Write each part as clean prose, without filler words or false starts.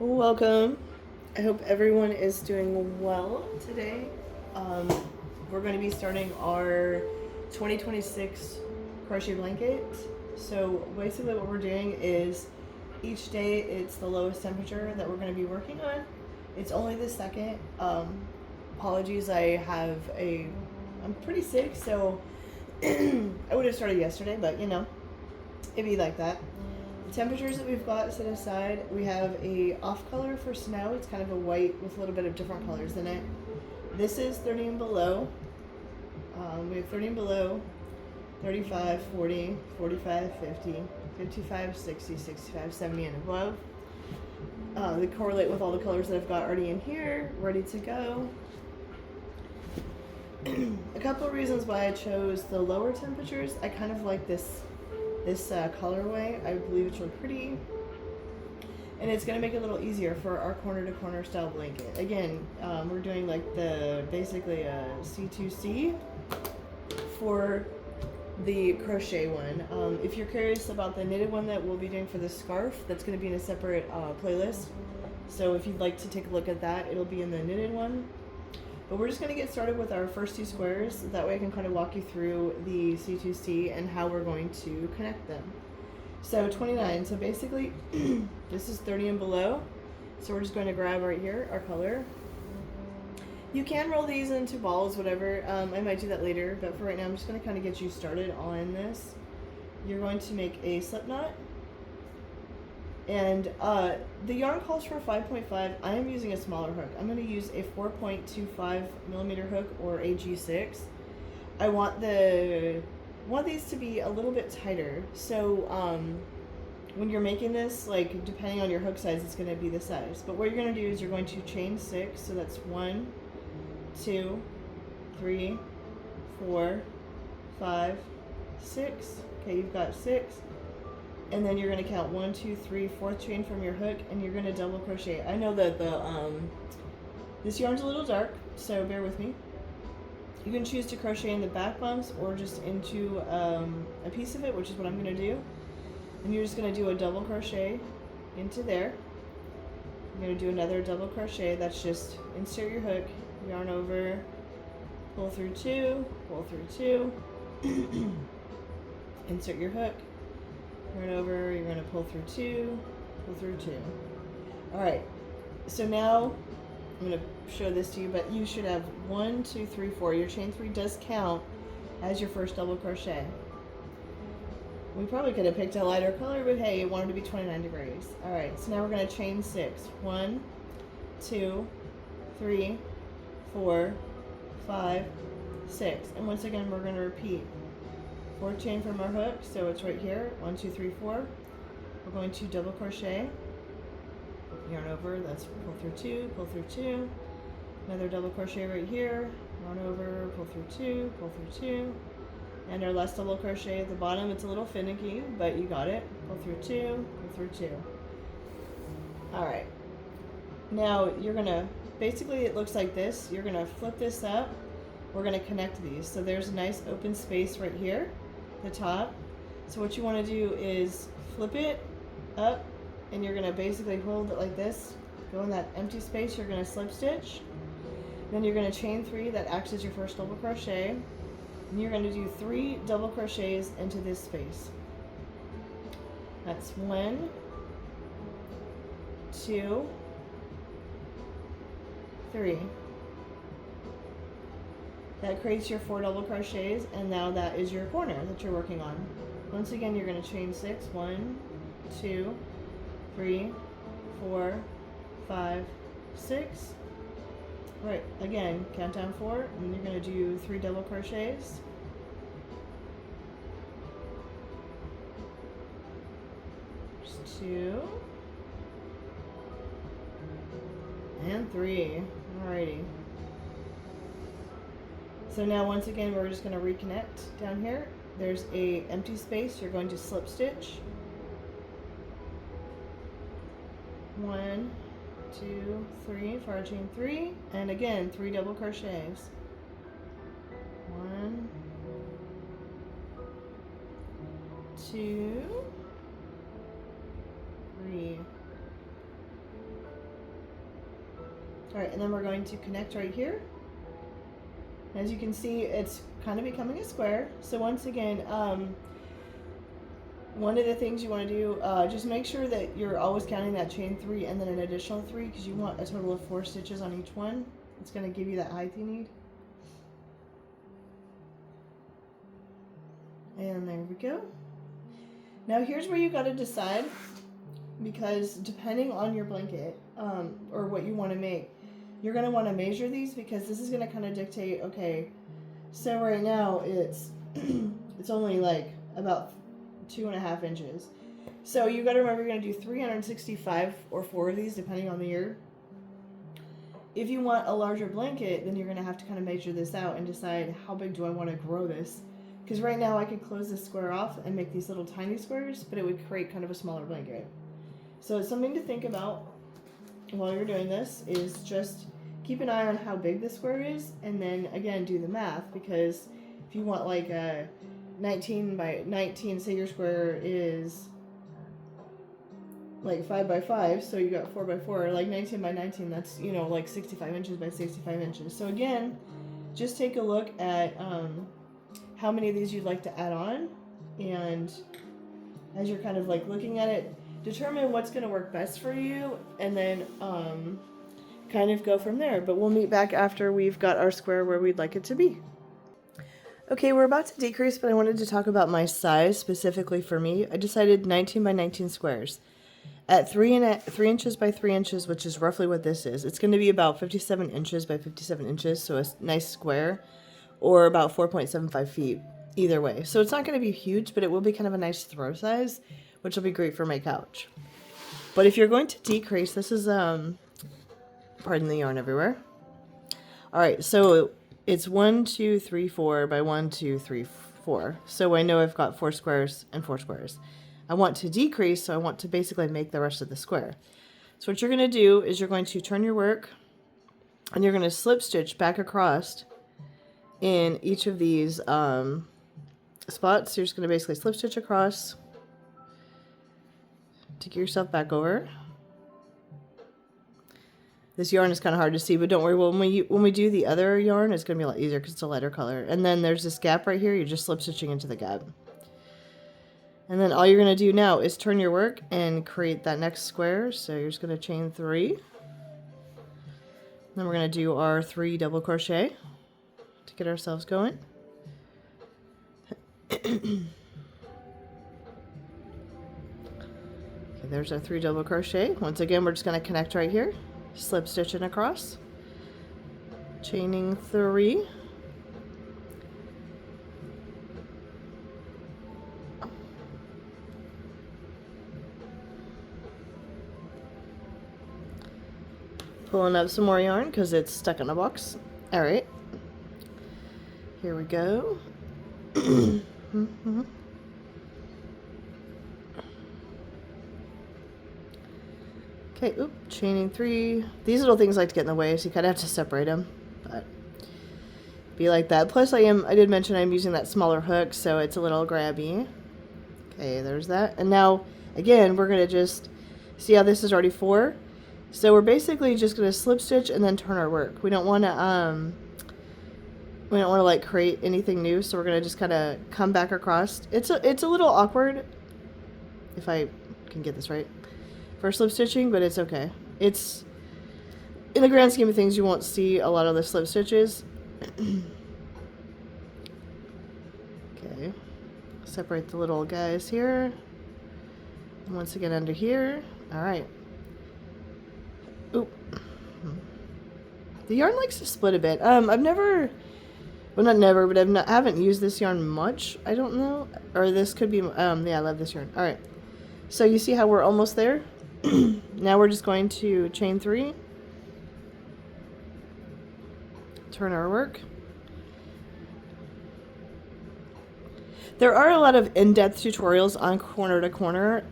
Welcome. I hope everyone is doing well today. Um, we're going to be starting our 2026 crochet blanket. So basically what we're doing is each day it's the lowest temperature that we're going to be working on. It's only the second. Apologies, I'm pretty sick, so I would have started yesterday, but it'd be like that. Temperatures that we've got set aside, we have a off color for snow. It's kind of a white with a little bit of different colors in it. This is 30 and below. We have 30 and below, 35, 40, 45, 50, 55, 60, 65, 70 and above. They correlate with all the colors that I've got already in here, ready to go. A couple of reasons why I chose the lower temperatures. I kind of like this colorway. I believe it's really pretty, and it's going to make it a little easier for our corner to corner style blanket. Again, we're doing like basically a C2C for the crochet one. If you're curious about the knitted one that we'll be doing for the scarf, that's going to be in a separate playlist, so if you'd like to take a look at that, it'll be in the knitted one. But we're just going to get started with our first two squares. That way I can kind of walk you through the C2C and how we're going to connect them. So 29, so basically this is 30 and below. So we're just going to grab right here our color. You can roll these into balls, whatever. I might do that later, but for right now I'm just going to kind of get you started on this. You're going to make a slip knot. And the yarn calls for 5.5. I am using a smaller hook. I'm going to use a 4.25 millimeter hook or a G6. I want these to be a little bit tighter. So when you're making this, like depending on your hook size, it's going to be the size. But what you're going to do is you're going to chain 6. So that's 1, 2, 3, 4, 5, 6. Okay, you've got 6. And then you're going to count 1, 2, 3, 4th chain from your hook, and you're going to double crochet. I know that this yarn's a little dark, so bear with me. You can choose to crochet in the back bumps or just into a piece of it, which is what I'm going to do. And you're just going to do a double crochet into there. You're going to do another double crochet. That's just insert your hook, yarn over, pull through 2, pull through 2, insert your hook. Yarn over, you're going to pull through 2, pull through 2. Alright, so now I'm going to show this to you, but you should have 1, 2, 3, 4. Your chain 3 does count as your first double crochet. We probably could have picked a lighter color, but hey, it wanted to be 29 degrees. Alright, so now we're going to chain 6. 1, 2, 3, 4, 5, 6. And once again, we're going to repeat. 4th chain from our hook, so it's right here. 1, 2, 3, 4. We're going to double crochet, yarn over, that's pull through 2, pull through 2. Another double crochet right here, yarn over, pull through 2, pull through 2. And our last double crochet at the bottom. It's a little finicky, but you got it. Pull through 2, pull through 2. Alright. Now you're gonna, basically it looks like this. You're gonna flip this up. We're gonna connect these. So there's a nice open space right here. The top. So what you want to do is flip it up, and you're going to basically hold it like this, go in that empty space, you're going to slip stitch, then you're going to chain 3, that acts as your first double crochet, and you're going to do 3 double crochets into this space. That's 1, 2, 3. That creates your 4 double crochets, and now that is your corner that you're working on. Once again, you're going to chain 6. 1, 2, 3, 4, 5, 6. Right, again, count down 4, and you're going to do 3 double crochets. Just 2 and 3. Alrighty. So now once again we're just going to reconnect down here. There's a empty space. You're going to slip stitch. 1, 2, 3, forward chain 3, and again 3 double crochets. 1, 2, 3. Alright, and then we're going to connect right here. As you can see, it's kind of becoming a square. So once again, one of the things you want to do, just make sure that you're always counting that chain 3 and then an additional 3, because you want a total of 4 stitches on each one. It's going to give you that height you need. And there we go. Now here's where you got to decide, because depending on your blanket, or what you want to make, you're going to want to measure these, because this is going to kind of dictate, okay, so right now it's it's only like about 2.5 inches. So you got to remember you're going to do 365 or 4 of these depending on the year. If you want a larger blanket, then you're going to have to kind of measure this out and decide how big do I want to grow this. Because right now I could close this square off and make these little tiny squares, but it would create kind of a smaller blanket. So it's something to think about while you're doing this, is just keep an eye on how big the square is, and then again do the math, because if you want like a 19 by 19, say your square is like 5 by 5, so you got 4 by 4, like 19 by 19, that's, you know, like 65 inches by 65 inches. So again, just take a look at how many of these you'd like to add on, and as you're kind of like looking at it, determine what's going to work best for you, and then kind of go from there. But we'll meet back after we've got our square where we'd like it to be. Okay, we're about to decrease, but I wanted to talk about my size specifically for me. I decided 19 by 19 squares. At 3 inches by 3 inches, which is roughly what this is, it's going to be about 57 inches by 57 inches, so a nice square, or about 4.75 feet, either way. So it's not going to be huge, but it will be kind of a nice throw size, which will be great for my couch. But if you're going to decrease, this is, pardon the yarn everywhere. Alright, so it's 1, 2, 3, 4 by 1, 2, 3, 4. So I know I've got 4 squares and 4 squares. I want to decrease, so I want to basically make the rest of the square. So what you're going to do is you're going to turn your work, and you're going to slip stitch back across in each of these spots. So you're just going to basically slip stitch across to get yourself back over. This yarn is kind of hard to see, but don't worry. When we do the other yarn, it's going to be a lot easier because it's a lighter color. And then there's this gap right here. You're just slip stitching into the gap. And then all you're going to do now is turn your work and create that next square. So you're just going to chain 3. Then we're going to do our 3 double crochet to get ourselves going. Okay, there's our 3 double crochet. Once again, we're just going to connect right here. Slip stitching across, chaining 3, pulling up some more yarn because it's stuck in a box. All right, here we go. Okay, oop, chaining 3. These little things like to get in the way, so you kind of have to separate them, but be like that. Plus I did mention I'm using that smaller hook, so it's a little grabby. Okay, there's that. And now, again, we're going to just, see how this is already 4? So we're basically just going to slip stitch and then turn our work. We don't want to, like create anything new, so we're going to just kind of come back across. It's a little awkward, if I can get this right, for slip stitching, but it's okay. It's, in the grand scheme of things, you won't see a lot of the slip stitches. Okay, separate the little guys here, and once again under here. All right. Oop. The yarn likes to split a bit. I've never, well, not never, but I haven't used this yarn much. I don't know, or this could be. Yeah, I love this yarn. All right. So you see how we're almost there. Now we're just going to chain 3, turn our work. There are a lot of in-depth tutorials on corner to corner.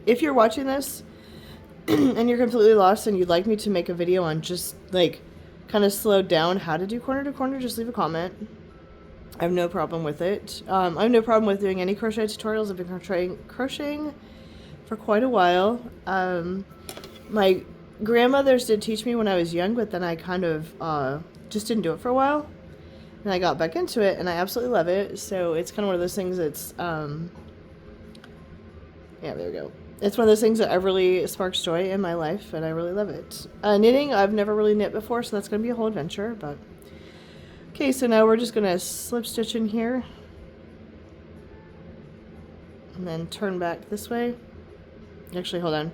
If you're watching this and you're completely lost and you'd like me to make a video on just like kind of slowed down how to do corner to corner, just leave a comment. I have no problem with it. I have no problem with doing any crochet tutorials. I've been crocheting for quite a while. My grandmothers did teach me when I was young, but then I kind of just didn't do it for a while. And I got back into it, and I absolutely love it. So it's kind of one of those things that's, yeah, there we go. It's one of those things that really sparks joy in my life, and I really love it. Knitting, I've never really knit before, so that's going to be a whole adventure. But okay, so now we're just going to slip stitch in here. And then turn back this way. Actually, hold on.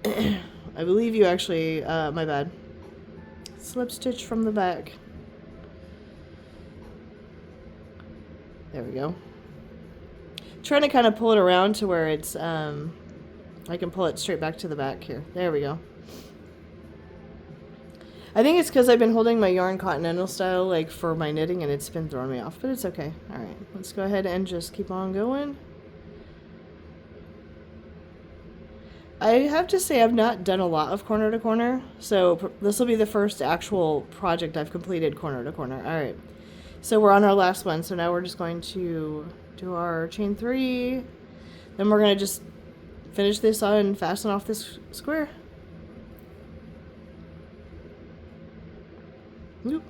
I believe you actually, my bad. Slip stitch from the back. There we go. Trying to kind of pull it around to where it's, I can pull it straight back to the back here. There we go. I think it's because I've been holding my yarn continental style like for my knitting and it's been throwing me off, but it's okay. All right, let's go ahead and just keep on going. I have to say I've not done a lot of corner to corner, so this will be the first actual project I've completed corner to corner. All right, so we're on our last one, so now we're just going to do our chain 3, then we're going to just finish this on and fasten off this square. Nope.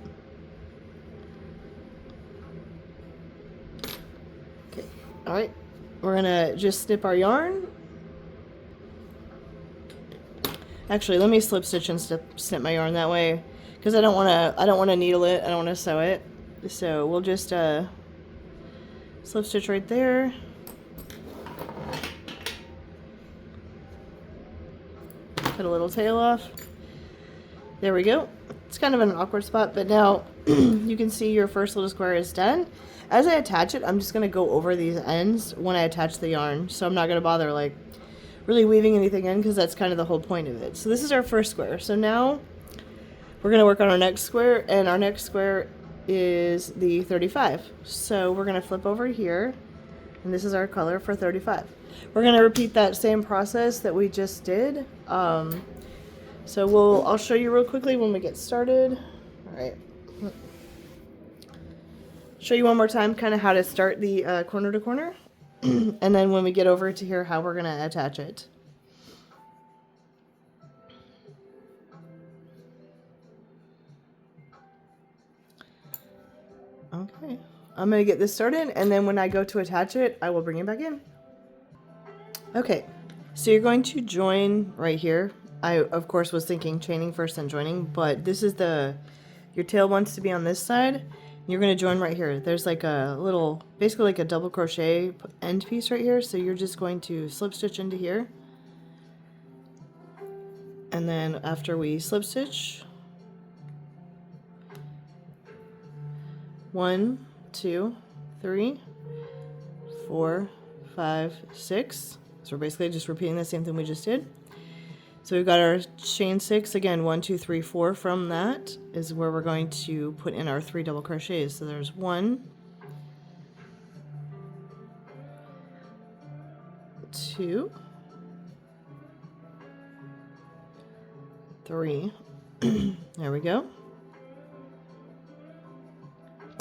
Okay, all right, we're going to just snip our yarn. Actually, let me slip stitch and snip my yarn that way, because I don't want to needle it. I don't want to sew it. So we'll just slip stitch right there. Cut a little tail off. There we go. It's kind of an awkward spot, but now you can see your first little square is done. As I attach it, I'm just going to go over these ends when I attach the yarn, so I'm not going to bother like really weaving anything in, because that's kind of the whole point of it. So this is our first square. So now we're going to work on our next square, and our next square is the 35. So we're going to flip over here, and this is our color for 35. We're going to repeat that same process that we just did. So I'll show you real quickly when we get started. All right. Show you one more time kind of how to start the corner to corner. And then when we get over to here, how we're going to attach it. Okay, I'm going to get this started, and then when I go to attach it, I will bring it back in. Okay, so you're going to join right here. I, of course, was thinking chaining first and joining, but this is your tail wants to be on this side. You're going to join right here. There's like a little, basically like a double crochet end piece right here. So you're just going to slip stitch into here. And then after we slip stitch, 1, 2, 3, 4, 5, 6. So we're basically just repeating the same thing we just did. So we've got our chain 6, again, 1, 2, 3, 4. From that is where we're going to put in our 3 double crochets. So there's 1, 2, 3. There we go.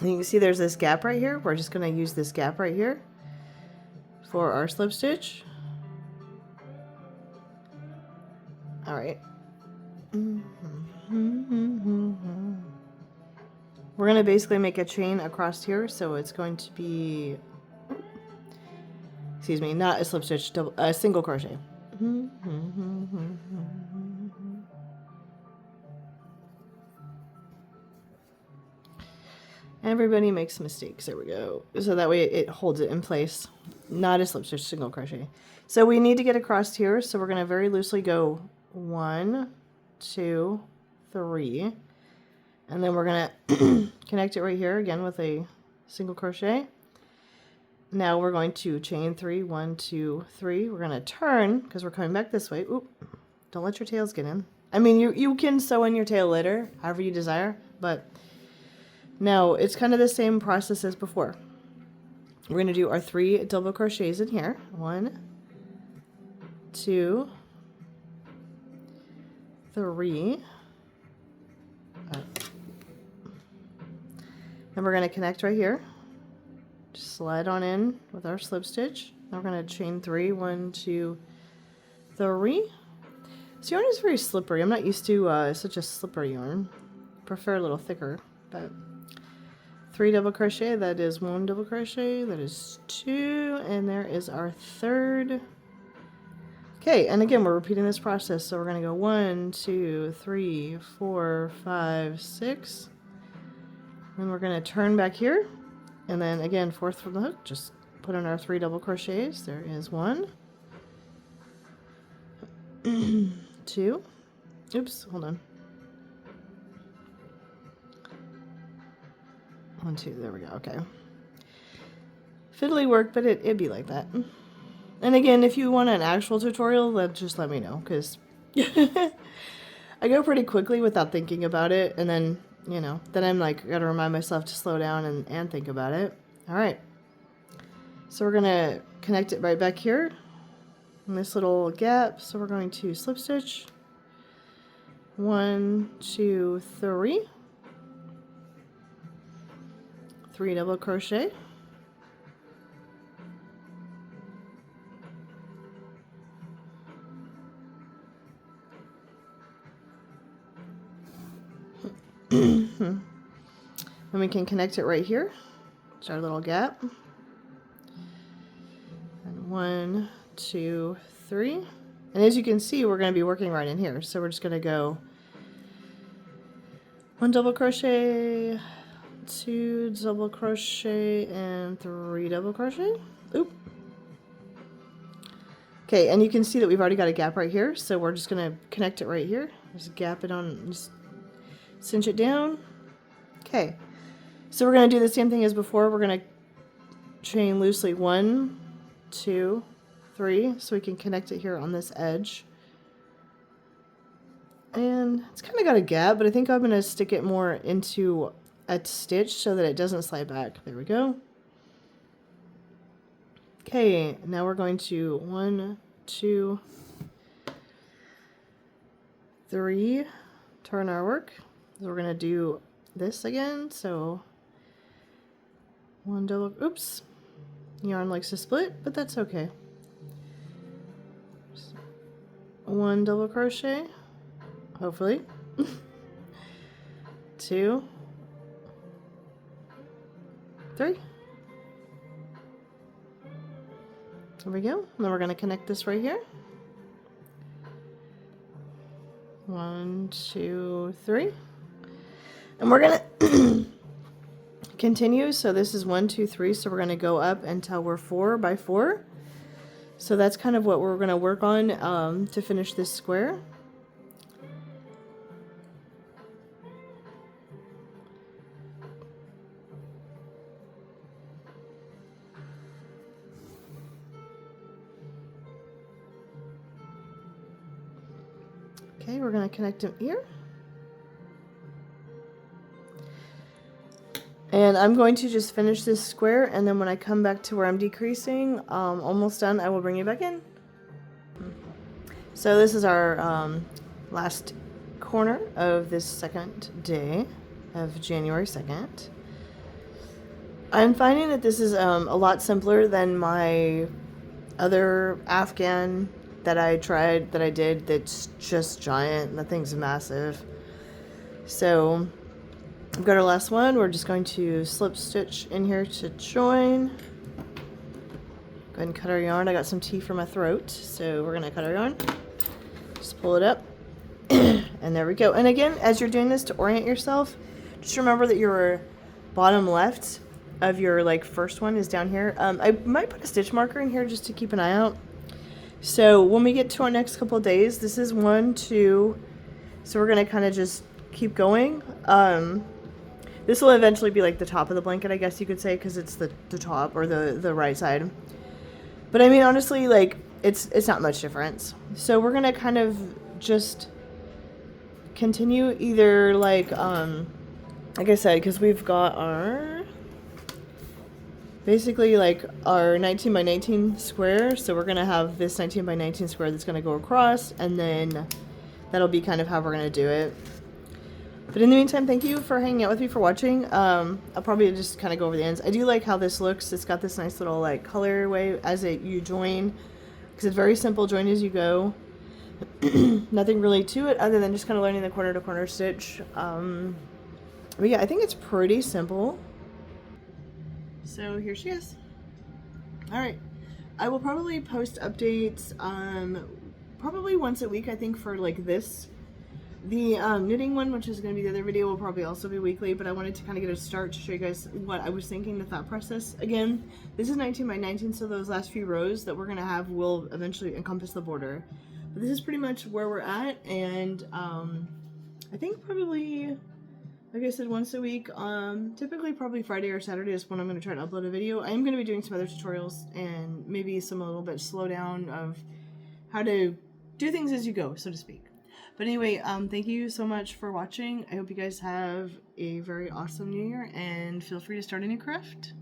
And you can see there's this gap right here. We're just going to use this gap right here for our slip stitch. All right. We're going to basically make a chain across here, so it's going to be, excuse me, not a slip stitch, a single crochet. Everybody makes mistakes. There we go. So that way it holds it in place. Not a slip stitch, single crochet. So we need to get across here, so we're going to very loosely go 1, 2, 3, and then we're going to connect it right here again with a single crochet. Now we're going to chain 3, 1, 2, 3. We're going to turn because we're coming back this way. Oop, don't let your tails get in. I mean, you can sew in your tail later, however you desire, but now it's kind of the same process as before. We're going to do our 3 double crochets in here. 1, 2, 3. And we're going to connect right here. Just slide on in with our slip stitch. Now we're going to chain 3, 1, 2, 3. This yarn is very slippery. I'm not used to such a slippery yarn. I prefer a little thicker, but 3 double crochet, that is 1 double crochet, that is 2, and there is our 3rd. Okay, and again, we're repeating this process, so we're going to go 1, 2, 3, 4, 5, 6. Then we're going to turn back here, and then again, 4th from the hook, just put in our 3 double crochets. There is 1, 2, oops, hold on. 1, 2, there we go, okay. Fiddly work, but it'd be like that. And again, if you want an actual tutorial, then just let me know, because I go pretty quickly without thinking about it, and then, you know, then I'm like, gotta remind myself to slow down and think about it. Alright. So we're gonna connect it right back here in this little gap. So we're going to slip stitch. 1, 2, 3. 3 double crochet. And we can connect it right here. It's our little gap. And 1, 2, 3. And as you can see, we're going to be working right in here. So we're just going to go 1 double crochet, 2 double crochet, and 3 double crochet. Oop. Okay, and you can see that we've already got a gap right here. So we're just going to connect it right here. Just gap it on, just cinch it down. Okay, so we're going to do the same thing as before. We're going to chain loosely 1, 2, 3, so we can connect it here on this edge. And it's kind of got a gap, but I think I'm going to stick it more into a stitch so that it doesn't slide back. There we go. Okay, now we're going to 1, 2, 3, turn our work. So we're going to do this again. So 1 double, oops, yarn likes to split, but that's okay. 1 double crochet, hopefully. 2, 3. There we go. And then we're going to connect this right here. 1, 2, 3. And we're going to continue. So this is 1, 2, 3. So we're going to go up until we're 4 by 4. So that's kind of what we're going to work on to finish this square. Okay, we're going to connect them here. And I'm going to just finish this square, and then when I come back to where I'm decreasing, almost done, I will bring you back in. So this is our last corner of this second day of January 2nd. I'm finding that this is a lot simpler than my other Afghan that I tried, that I did, that's just giant. That thing's massive. So I've got our last one. We're just going to slip stitch in here to join. Go ahead and cut our yarn. I got some tea for my throat, so we're going to cut our yarn. Just pull it up. And there we go. And again, as you're doing this, to orient yourself, just remember that your bottom left of your first one is down here. I might put a stitch marker in here just to keep an eye out. So when we get to our next couple of days, this is 1, 2, so we're going to kind of just keep going. This will eventually be like the top of the blanket, I guess you could say, because it's the top or the right side. But I mean, honestly, it's not much difference. So we're going to kind of just continue either like I said, because we've got our basically our 19 by 19 square. So we're going to have this 19 by 19 square that's going to go across, and then that'll be kind of how we're going to do it. But in the meantime, thank you for hanging out with me, for watching. I'll probably just kind of go over the ends. I do like how this looks. It's got this nice little colorway as you join, because it's very simple, join as you go. Nothing really to it other than just kind of learning the corner to corner stitch. But yeah, I think it's pretty simple. So here she is. All right, I will probably post updates probably once a week, I think, for like this. The knitting one, which is going to be the other video, will probably also be weekly, but I wanted to kind of get a start to show you guys what I was thinking, the thought process. Again, this is 19 by 19, so those last few rows that we're going to have will eventually encompass the border. But this is pretty much where we're at, and I think probably, like I said, once a week, typically probably Friday or Saturday is when I'm going to try to upload a video. I am going to be doing some other tutorials and maybe some a little bit slow down of how to do things as you go, so to speak. But anyway, thank you so much for watching. I hope you guys have a very awesome new year, and feel free to start a new craft.